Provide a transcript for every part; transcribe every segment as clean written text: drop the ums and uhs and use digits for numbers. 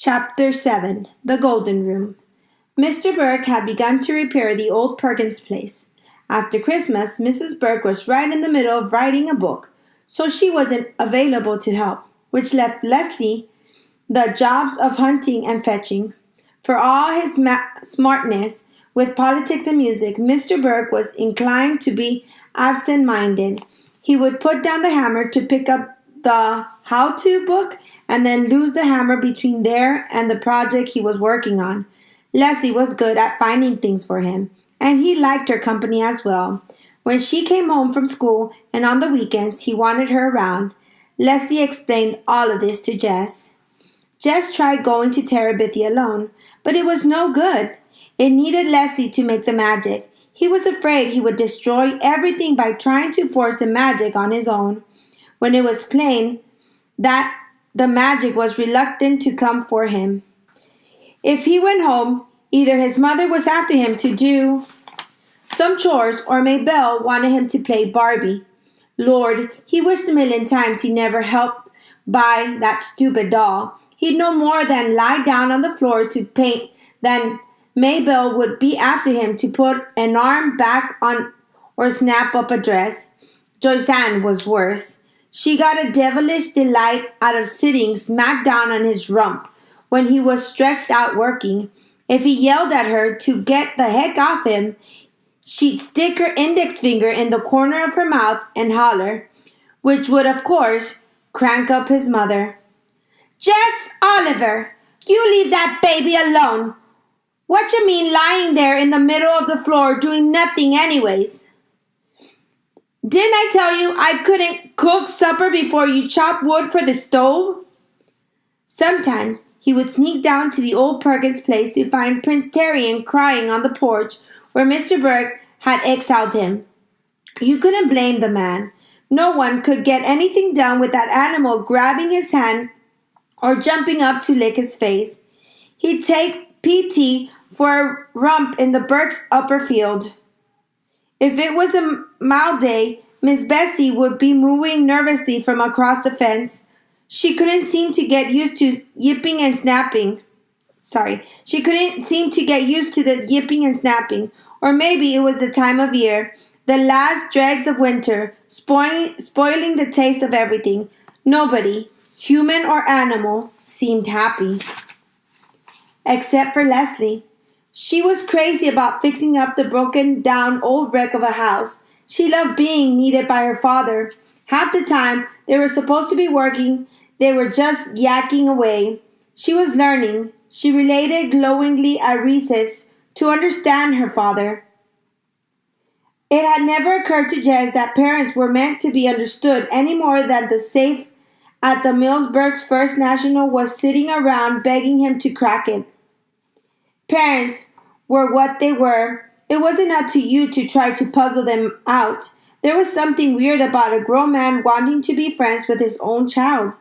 Chapter 7 The Golden Room. Mr. Burke had begun to repair the old Perkins place. After Christmas, Mrs. Burke was right in the middle of writing a book, so she wasn't available to help, which left Leslie the jobs of hunting and fetching. For all his smartness with politics and music, Mr. Burke was inclined to be absent-minded. He would put down the hammer to pick up the how-to book and then lose the hammer between there and the project he was working on. Leslie was good at finding things for him, and he liked her company as well. When she came home from school and on the weekends he wanted her around, Leslie explained all of this to Jess. Jess tried going to Terabithia alone, but it was no good. It needed Leslie to make the magic. He was afraid he would destroy everything by trying to force the magic on his own, when it was plain that the magic was reluctant to come for him. If he went home, either his mother was after him to do some chores or Maybelle wanted him to play Barbie. Lord, he wished a million times he never helped buy that stupid doll. He'd no more than lie down on the floor to paint than Maybelle would be after him to put an arm back on or snap up a dress. Joyce-Ann was worse. She got a devilish delight out of sitting smack down on his rump when he was stretched out working. If he yelled at her to get the heck off him, she'd stick her index finger in the corner of her mouth and holler, which would, of course, crank up his mother. "Jess Oliver, you leave that baby alone. What you mean lying there in the middle of the floor doing nothing anyways? Didn't I tell you I couldn't cook supper before you chop wood for the stove?" Sometimes he would sneak down to the old Perkins place to find Prince Terrian crying on the porch where Mr. Burke had exiled him. You couldn't blame the man. No one could get anything done with that animal grabbing his hand or jumping up to lick his face. He'd take P.T. for a romp in the Burke's upper field. If it was a mild day, Miss Bessie would be mooing nervously from across the fence. She couldn't seem to get used to yipping and snapping. She couldn't seem to get used to the yipping and snapping. Or maybe it was the time of year, the last dregs of winter, spoiling the taste of everything. Nobody, human or animal, seemed happy. Except for Leslie. She was crazy about fixing up the broken-down old wreck of a house. She loved being needed by her father. Half the time they were supposed to be working, they were just yakking away. She was learning. She related glowingly at recess to understand her father. It had never occurred to Jess that parents were meant to be understood any more than the safe at the Millsburg's First National was sitting around begging him to crack it. Parents were what they were. It wasn't up to you to try to puzzle them out. There was something weird about a grown man wanting to be friends with his own child.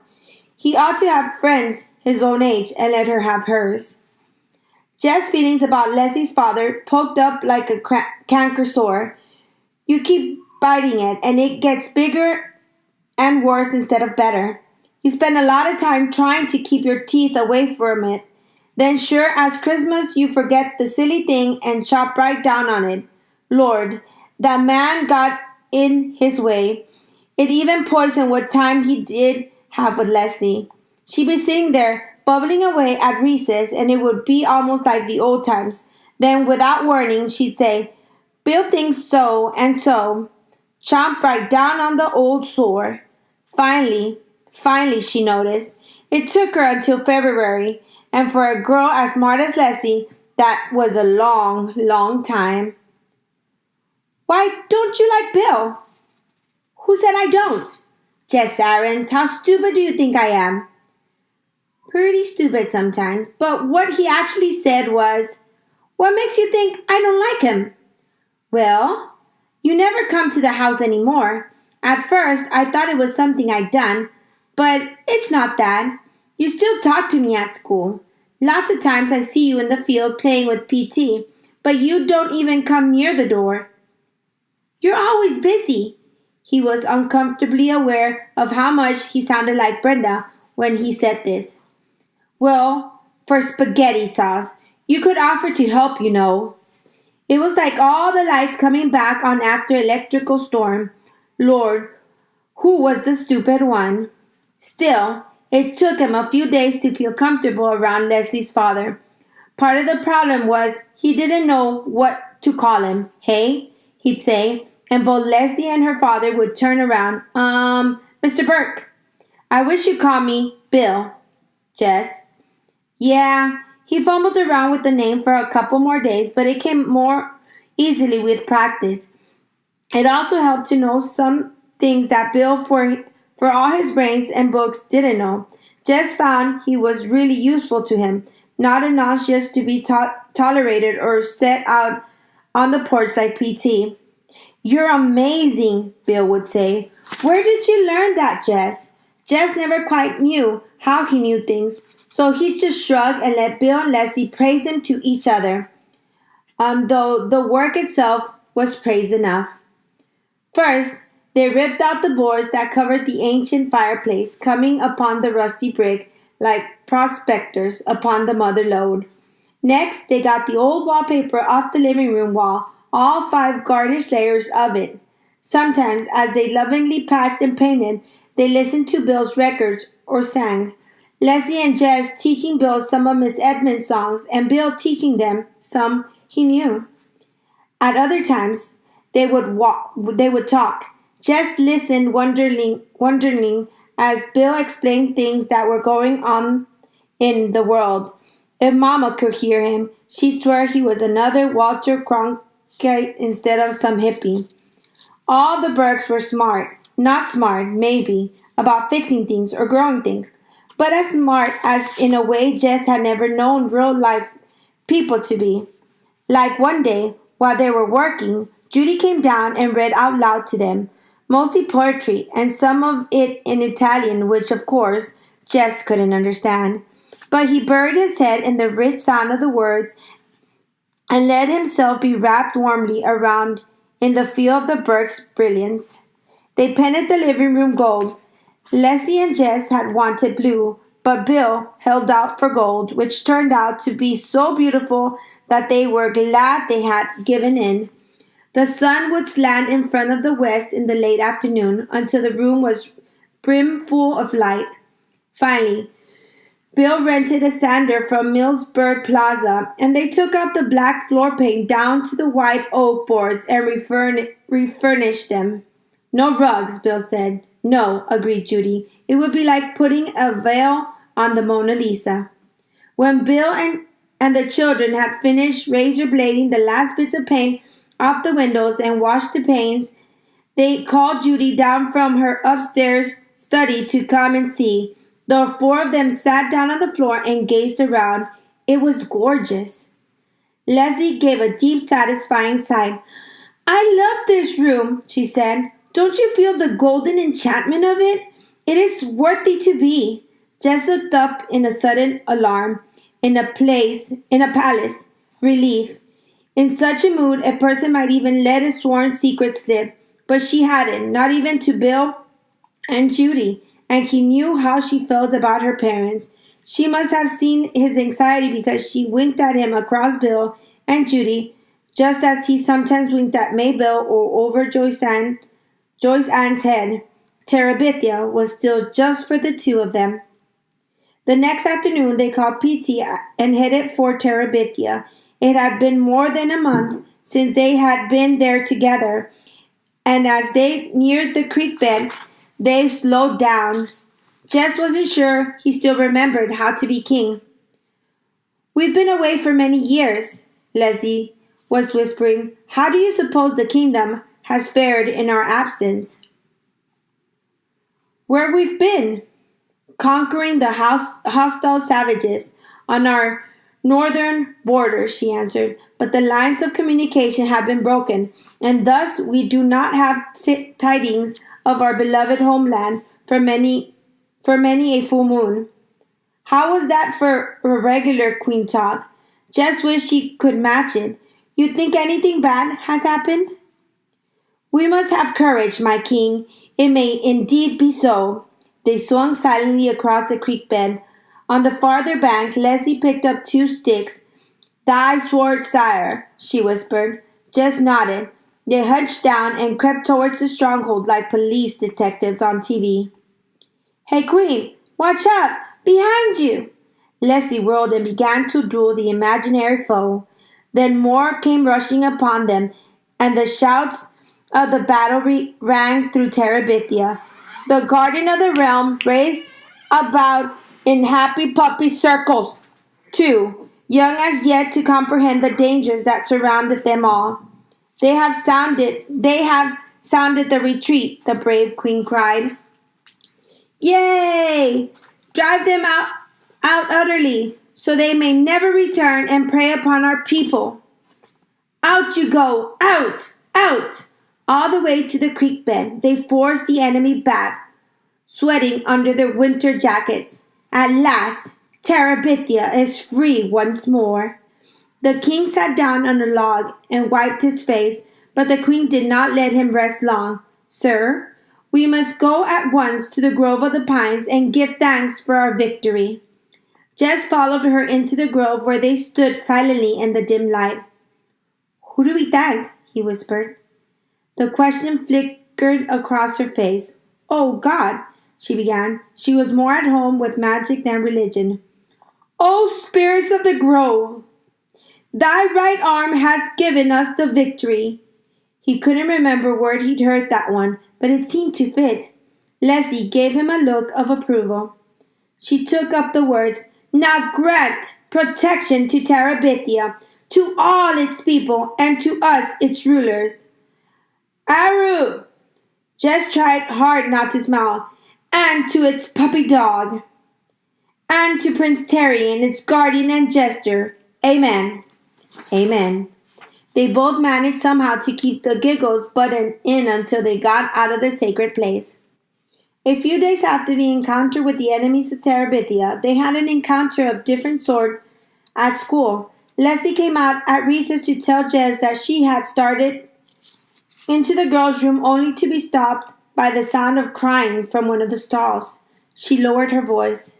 He ought to have friends his own age and let her have hers. Jess' feelings about Leslie's father poked up like a canker sore. You keep biting it, and it gets bigger and worse instead of better. You spend a lot of time trying to keep your teeth away from it. Then sure as Christmas you forget the silly thing and chop right down on it. Lord, that man got in his way. It even poisoned what time he did have with Leslie. She'd be sitting there, bubbling away at recess, and it would be almost like the old times. Then, without warning, she'd say, "Bill thinks so and so." Chomp right down on the old sore. Finally, she noticed. It took her until February, and for a girl as smart as Leslie, that was a long, long time. "Why don't you like Bill?" "Who said I don't?" "Jess Aarons, how stupid do you think I am?" "Pretty stupid sometimes, but what he actually said was, 'What makes you think I don't like him?'" "Well, you never come to the house anymore. At first, I thought it was something I'd done, but it's not that. You still talk to me at school. Lots of times I see you in the field playing with P.T., but you don't even come near the door." "You're always busy." He was uncomfortably aware of how much he sounded like Brenda when he said this. "Well, for spaghetti sauce. You could offer to help, you know. It was like all the lights coming back on after electrical storm. Lord, who was the stupid one? Still, it took him a few days to feel comfortable around Leslie's father. Part of the problem was he didn't know what to call him. Hey, he'd say, and both Leslie and her father would turn around. Mr. Burke. I wish you'd call me Bill. Jess. Yeah, he fumbled around with the name for a couple more days, but it came more easily with practice. It also helped to know some things that Bill, for all his brains and books, didn't know. Jess found he was really useful to him, not enough just to be tolerated or set out on the porch like PT. You're amazing, Bill would say. Where did you learn that, Jess? Jess never quite knew how he knew things, so he just shrugged and let Bill and Leslie praise him to each other, though the work itself was praise enough. First, they ripped out the boards that covered the ancient fireplace, coming upon the rusty brick like prospectors upon the mother lode. Next, they got the old wallpaper off the living room wall, all 5 garnished layers of it. Sometimes, as they lovingly patched and painted, they listened to Bill's records or sang. Leslie and Jess teaching Bill some of Miss Edmonds' songs, and Bill teaching them some he knew. At other times, they would talk. Jess listened wondering as Bill explained things that were going on in the world. If Mama could hear him, she'd swear he was another Walter Cronkite instead of some hippie. All the Burkes were smart. Not smart, maybe, about fixing things or growing things, but as smart as in a way Jess had never known real-life people to be. Like one day, while they were working, Judy came down and read out loud to them, mostly poetry, and some of it in Italian, which, of course, Jess couldn't understand. But he buried his head in the rich sound of the words and let himself be wrapped warmly around in the feel of the Burke's brilliance. They painted the living room gold. Leslie and Jess had wanted blue, but Bill held out for gold, which turned out to be so beautiful that they were glad they had given in. The sun would slant in front of the west in the late afternoon until the room was brimful of light. Finally, Bill rented a sander from Millsburg Plaza, and they took out the black floor paint down to the white oak boards and refurnished them. No rugs, Bill said. No, agreed Judy. It would be like putting a veil on the Mona Lisa. When Bill and the children had finished razor blading the last bits of paint off the windows and washed the panes, they called Judy down from her upstairs study to come and see. The 4 of them sat down on the floor and gazed around. It was gorgeous. Leslie gave a deep, satisfying sigh. I love this room, she said. Don't you feel the golden enchantment of it? It is worthy to be. Jess looked up in a sudden alarm. In a palace, relief. In such a mood, a person might even let a sworn secret slip, but she hadn't, not even to Bill and Judy, and he knew how she felt about her parents. She must have seen his anxiety because she winked at him across Bill and Judy, just as he sometimes winked at Mabel or over Joyce Ann's head. Terabithia was still just for the 2 of them. The next afternoon they called PT and headed for Terabithia. It had been more than a month since they had been there together, and as they neared the creek bed, they slowed down. Jess wasn't sure he still remembered how to be king. We've been away for many years, Leslie was whispering. How do you suppose the kingdom has fared in our absence? Where we've been? Conquering the hostile savages on our northern border, she answered. But the lines of communication have been broken, and thus we do not have tidings of our beloved homeland for many a full moon. How was that for a regular queen talk? Just wish she could match it. You think anything bad has happened? We must have courage, my king. It may indeed be so. They swung silently across the creek bed. On the farther bank, Leslie picked up 2 sticks. "Thy sword, sire," she whispered. Jess nodded. They hunched down and crept towards the stronghold like police detectives on TV. "Hey, Queen, watch out! Behind you!" Leslie whirled and began to duel the imaginary foe. Then more came rushing upon them, and the shouts of the battle rang through Terabithia. The Garden of the Realm raced about in happy puppy circles, too, young as yet to comprehend the dangers that surrounded them all. They have sounded the retreat," the brave queen cried. "Yay! Drive them out utterly, so they may never return and prey upon our people. Out you go! Out! Out!" All the way to the creek bed, they forced the enemy back, sweating under their winter jackets. At last, Terabithia is free once more. The king sat down on a log and wiped his face, but the queen did not let him rest long. "Sir, we must go at once to the Grove of the Pines and give thanks for our victory." Jess followed her into the grove where they stood silently in the dim light. "Who do we thank?" he whispered. The question flickered across her face. "Oh, God," she began. She was more at home with magic than religion. "Oh, spirits of the grove, thy right arm has given us the victory." He couldn't remember where he'd heard that one, but it seemed to fit. Leslie gave him a look of approval. She took up the words. "Now grant protection to Terabithia, to all its people, and to us, its rulers." "Aru!" Jess tried hard not to smile. "And to its puppy dog. And to Prince Terry and its guardian and jester. Amen." Amen. They both managed somehow to keep the giggles buttoned in until they got out of the sacred place. A few days after the encounter with the enemies of Terabithia, they had an encounter of different sort at school. Leslie came out at recess to tell Jess that she had started into the girls' room only to be stopped by the sound of crying from one of the stalls. She lowered her voice.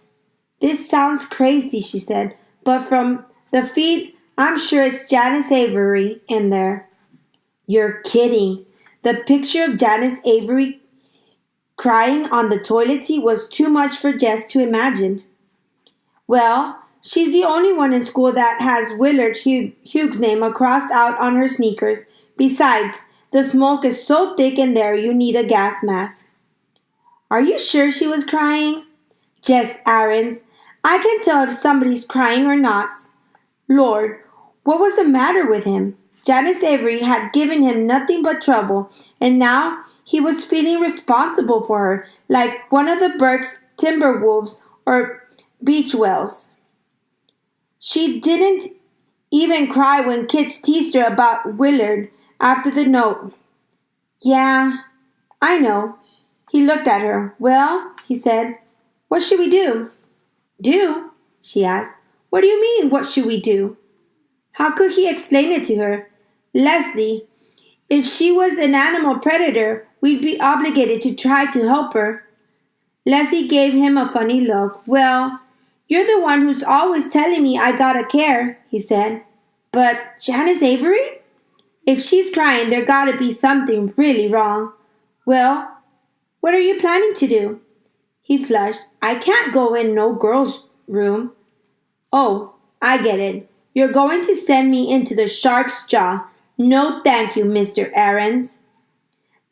"This sounds crazy," she said, "but from the feet, I'm sure it's Janice Avery in there." "You're kidding." The picture of Janice Avery crying on the toilet seat was too much for Jess to imagine. "Well, she's the only one in school that has Willard Hughes' name crossed out on her sneakers. Besides, the smoke is so thick in there you need a gas mask." "Are you sure she was crying?" "Jess Aarons, I can tell if somebody's crying or not." Lord, what was the matter with him? Janice Avery had given him nothing but trouble, and now he was feeling responsible for her, like one of the Burke's Timberwolves or Beachwells. She didn't even cry when kids teased her about Willard after the note. "Yeah, I know." He looked at her. "Well," he said, "what should we do?" "Do?" she asked. "What do you mean, what should we do?" How could he explain it to her? "Leslie, if she was an animal predator, we'd be obligated to try to help her." Leslie gave him a funny look. "Well, you're the one who's always telling me I gotta care," he said. "But Janice Avery? If she's crying, there gotta be something really wrong." "Well, what are you planning to do?" He flushed. "I can't go in no girl's room." "Oh, I get it. You're going to send me into the shark's jaw. No thank you, Mr. Aarons."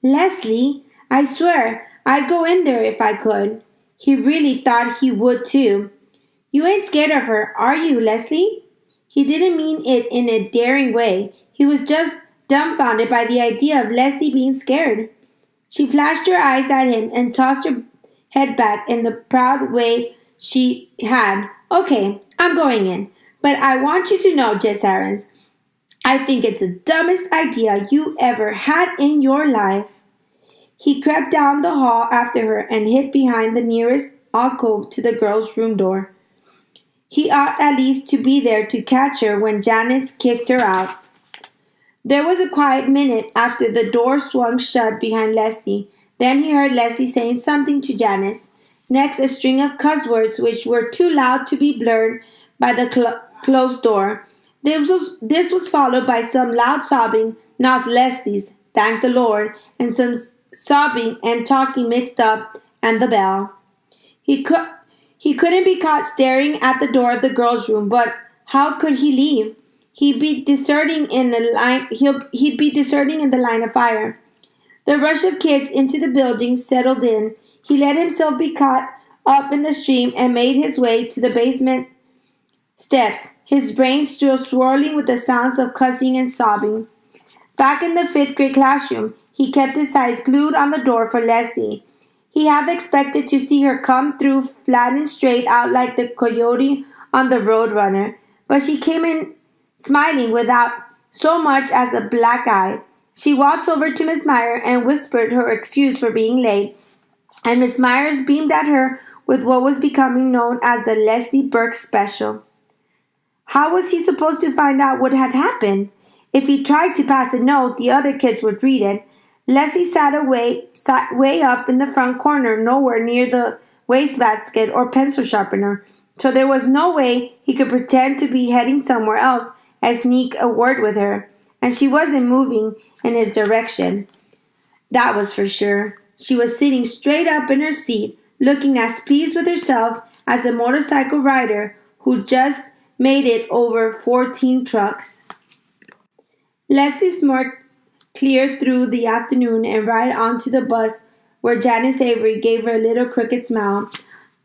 "Leslie, I swear I'd go in there if I could." He really thought he would too. "You ain't scared of her, are you, Leslie?" He didn't mean it in a daring way. He was just dumbfounded by the idea of Leslie being scared. She flashed her eyes at him and tossed her head back in the proud way she had. "Okay, I'm going in. But I want you to know, Jess Aarons, I think it's the dumbest idea you ever had in your life." He crept down the hall after her and hid behind the nearest alcove to the girl's room door. He ought at least to be there to catch her when Janice kicked her out. There was a quiet minute after the door swung shut behind Leslie. Then he heard Leslie saying something to Janice. Next, a string of cuss words which were too loud to be blurred by the closed door. This was followed by some loud sobbing, not Leslie's, thank the Lord, and some sobbing and talking mixed up, and the bell. He could he couldn't be caught staring at the door of the girls' room, but how could he leave? He'd be deserting in the line of fire. The rush of kids into the building settled in. He let himself be caught up in the stream and made his way to the basement steps, his brain still swirling with the sounds of cussing and sobbing. Back in the fifth grade classroom, he kept his eyes glued on the door for Leslie. He half expected to see her come through flat and straight out like the coyote on the Roadrunner, but she came in smiling without so much as a black eye. She walked over to Miss Meyer and whispered her excuse for being late, and Miss Myers beamed at her with what was becoming known as the Leslie Burke Special. How was he supposed to find out what had happened? If he tried to pass a note, the other kids would read it. Leslie sat way up in the front corner, nowhere near the wastebasket or pencil sharpener, so there was no way he could pretend to be heading somewhere else and sneak a word with her, and she wasn't moving in his direction. That was for sure. She was sitting straight up in her seat, looking as pleased with herself as a motorcycle rider who just made it over 14 trucks. Leslie smirked clear through the afternoon and right onto the bus where Janice Avery gave her a little crooked smile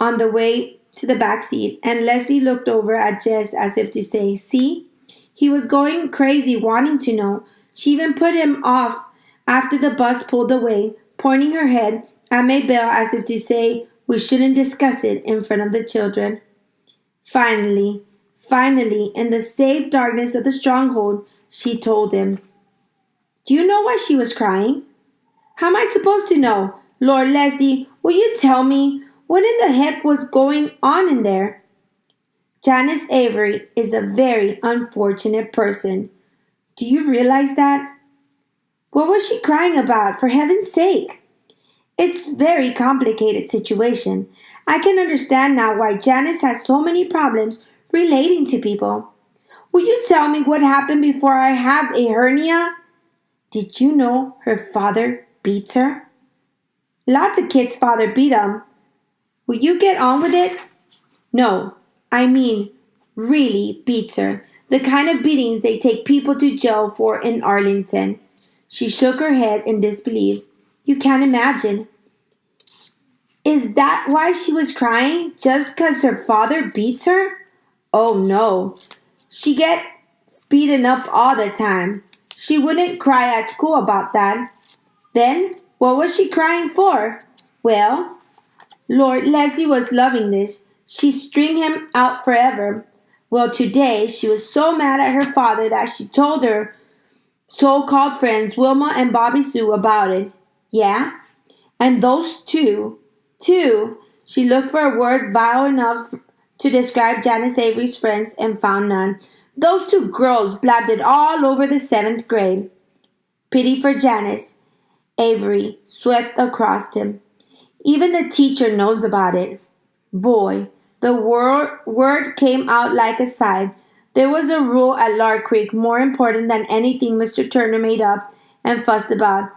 on the way to the back seat, and Leslie looked over at Jess as if to say, "See?" He was going crazy wanting to know. She even put him off after the bus pulled away, pointing her head at Maybelle as if to say, "We shouldn't discuss it in front of the children." Finally, in the safe darkness of the stronghold, she told him. "Do you know why she was crying?" "How am I supposed to know? Lord Leslie, will you tell me? What in the heck was going on in there?" "Janice Avery is a very unfortunate person. Do you realize that?" "What was she crying about, for heaven's sake?" "It's a very complicated situation. I can understand now why Janice has so many problems relating to people. Will you tell me what happened before I have a hernia?" "Did you know her father beats her?" "Lots of kids' father beat 'em. Will you get on with it?" "No, I mean really beats her. The kind of beatings they take people to jail for in Arlington." She shook her head in disbelief. "You can't imagine." "Is that why she was crying? Just 'cause her father beats her?" "Oh no. She gets beaten up all the time. She wouldn't cry at school about that." "Then what was she crying for?" "Well," Lord Leslie was loving this. She'd string him out forever. "Well, today she was so mad at her father that she told her so-called friends Wilma and Bobby Sue about it." "Yeah? And those two, she looked for a word vile enough to describe Janice Avery's friends and found none. "Those two girls blabbed it all over the 7th grade." Pity for Janice Avery swept across him. "Even the teacher knows about it." Boy, the word came out like a sigh. There was a rule at Lark Creek more important than anything Mr. Turner made up and fussed about.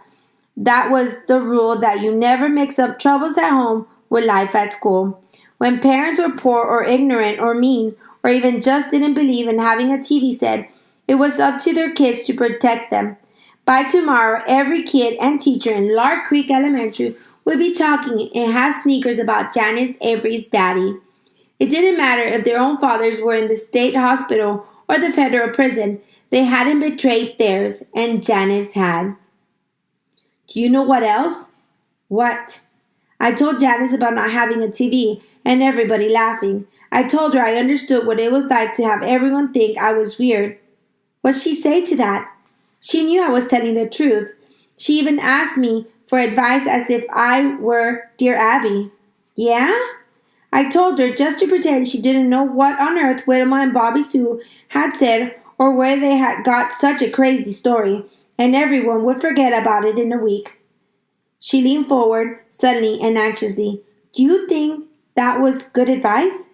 That was the rule that you never mix up troubles at home with life at school. When parents were poor or ignorant or mean or even just didn't believe in having a TV set, it was up to their kids to protect them. By tomorrow, every kid and teacher in Lark Creek Elementary would be talking and have sneakers about Janice Avery's daddy. It didn't matter if their own fathers were in the state hospital or the federal prison. They hadn't betrayed theirs, and Janice had. "Do you know what else?" "What?" "I told Janice about not having a TV and everybody laughing. I told her I understood what it was like to have everyone think I was weird." "What'd she say to that?" "She knew I was telling the truth. She even asked me for advice as if I were Dear Abby." "Yeah?" "I told her just to pretend she didn't know what on earth Wilma and Bobby Sue had said or where they had got such a crazy story, and everyone would forget about it in a week." She leaned forward suddenly and anxiously. Do you think that was good advice?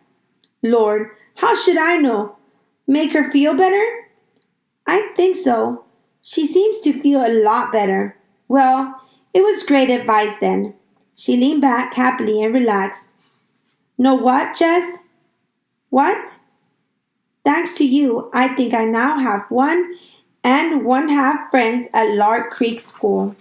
Lord, how should I know? Make her feel better? I think so. She seems to feel a lot better. Well, it was great advice then. She leaned back happily and relaxed. Know what, Jess? What? Thanks to you, I think I now have 1.5 friends at Lark Creek School.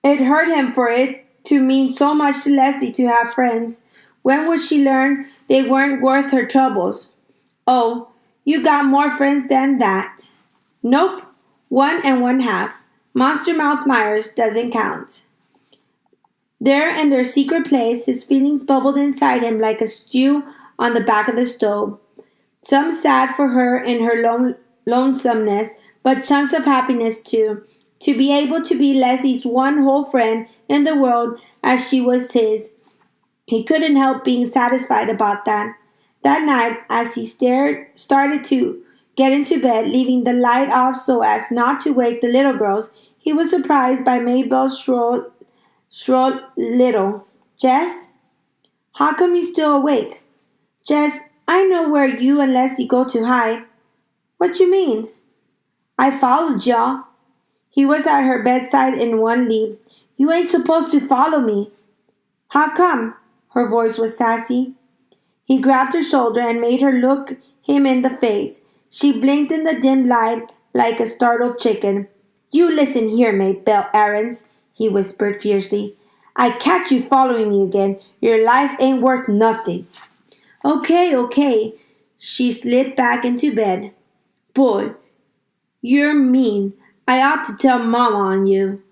It hurt him for it to mean so much to Leslie to have friends. When would she learn they weren't worth her troubles? Oh, you got more friends than that. Nope, 1.5. Monster Mouth Myers doesn't count. There in their secret place, his feelings bubbled inside him like a stew on the back of the stove. Some sad for her in her lonesomeness, but chunks of happiness too. To be able to be Leslie's one whole friend in the world as she was his. He couldn't help being satisfied about that. That night, as he started to get into bed, leaving the light off so as not to wake the little girls, he was surprised by Mabel's shrill little. Jess? How come you still awake? Jess, I know where you and Leslie go to hide. What you mean? I followed y'all. He was at her bedside in one leap. You ain't supposed to follow me. How come? Her voice was sassy. He grabbed her shoulder and made her look him in the face. She blinked in the dim light like a startled chicken. You listen here, Mabel Aarons, he whispered fiercely. I catch you following me again. Your life ain't worth nothing. Okay. She slid back into bed. Boy, you're mean. I ought to tell Mama on you.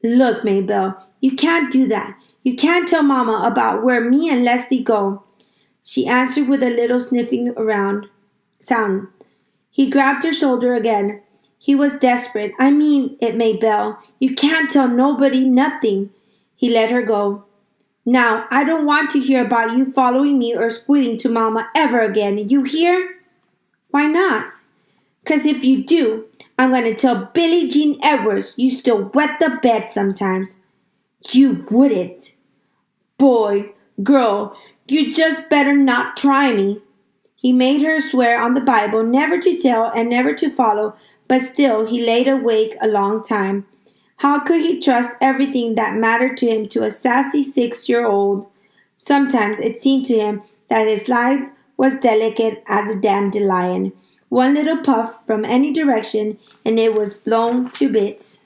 Look, Mabel, you can't do that. You can't tell Mama about where me and Leslie go. She answered with a little sniffing around sound. He grabbed her shoulder again. He was desperate. I mean it, Mabel. You can't tell nobody nothing. He let her go. Now, I don't want to hear about you following me or squealing to Mama ever again. You hear? Why not? 'Cause if you do, I'm going to tell Billie Jean Edwards you still wet the bed sometimes. You wouldn't. Boy, girl, you just better not try me. He made her swear on the Bible never to tell and never to follow, but still he laid awake a long time. How could he trust everything that mattered to him to a sassy 6-year-old? Sometimes it seemed to him that his life was delicate as a dandelion. One little puff from any direction and it was blown to bits.